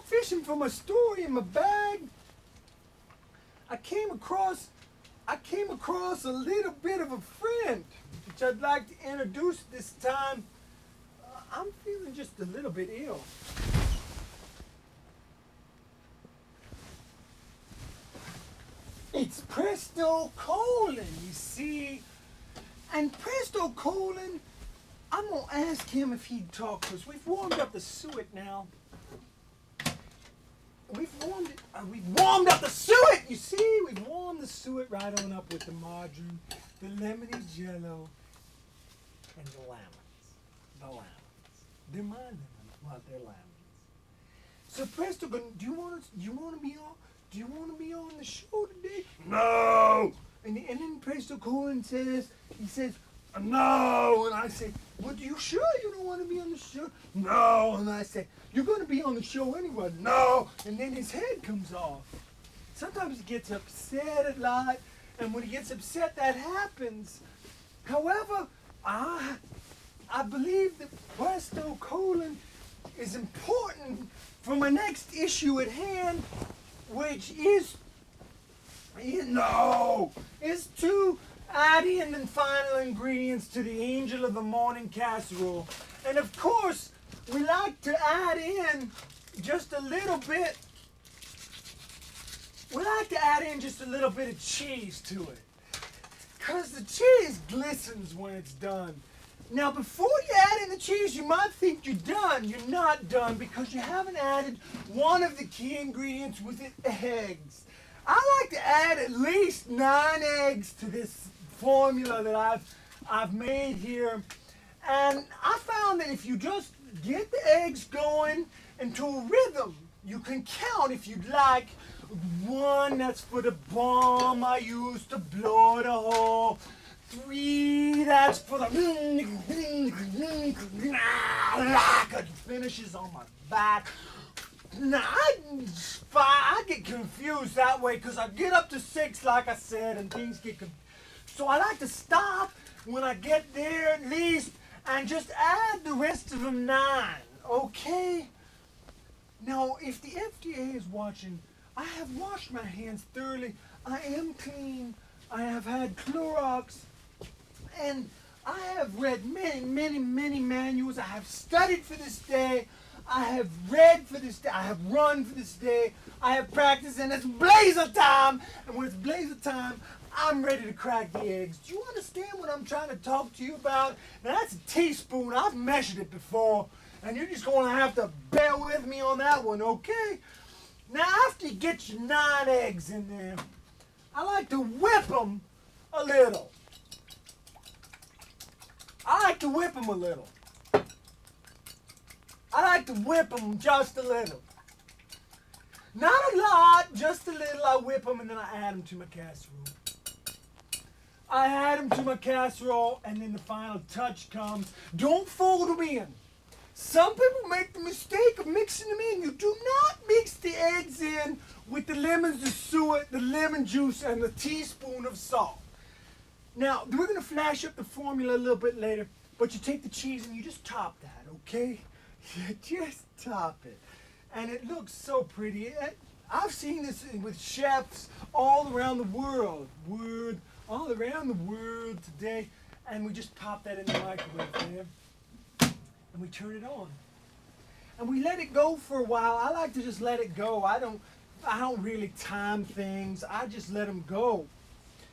fishing for my story in my bag, I came across a little bit of a friend, which I'd like to introduce this time. I'm feeling just a little bit ill. It's Presto Colon, you see. And Presto Colon, I'm going to ask him if he'd talk, because we've warmed up the suet now. We've warmed up the suet, you see. We've warmed the suet right on up with the margarine, the lemony jello, and the lemons. The lemons. They're my lemons, not their lemons. So Presto, do you want to be on the show today? No. And then Presto Colon says, no. And I say, well, you sure you don't want to be on the show? No. And I say, you're going to be on the show anyway. No. And then his head comes off. Sometimes he gets upset a lot, and when he gets upset, that happens. However, I believe that Presto Colon is important for my next issue at hand, which is to add in the final ingredients to the Angel of the Morning casserole. And of course, we like to add in just a little bit. We like to add in just a little bit of cheese to it, because the cheese glistens when it's done. Now, before you add in the cheese, you might think you're done. You're not done, because you haven't added one of the key ingredients with it, eggs. I like to add at least 9 eggs to this formula that I've made here. And I found that if you just get the eggs going into a rhythm, you can count if you'd like. 1, that's for the bomb I use to blow the hole. 3, that's for the finishes on my back. Now, I get confused that way, because I get up to 6, like I said, and things get confused. So I like to stop when I get there at least and just add the rest of them 9, okay? Now, if the FDA is watching, I have washed my hands thoroughly. I am clean. I have had Clorox. And I have read many manuals. I have studied for this day. I have read for this day. I have run for this day. I have practiced, and it's blazer time. And when it's blazer time, I'm ready to crack the eggs. Do you understand what I'm trying to talk to you about? Now, that's a teaspoon. I've measured it before. And you're just going to have to bear with me on that one, okay? Now, after you get your 9 eggs in there, I like to whip them a little. I like to whip them a little. I like to whip them just a little. Not a lot, just a little. I whip them, and then I add them to my casserole. I add them to my casserole, and then the final touch comes. Don't fold them in. Some people make the mistake of mixing them in. You do not mix the eggs in with the lemons, the suet, the lemon juice, and the teaspoon of salt. Now, we're going to flash up the formula a little bit later, but you take the cheese and you just top that, okay? You just top it. And it looks so pretty. I've seen this with chefs all around the world. All around the world today. And we just pop that in the microwave there. And we turn it on. And we let it go for a while. I like to just let it go. I don't really time things. I just let them go.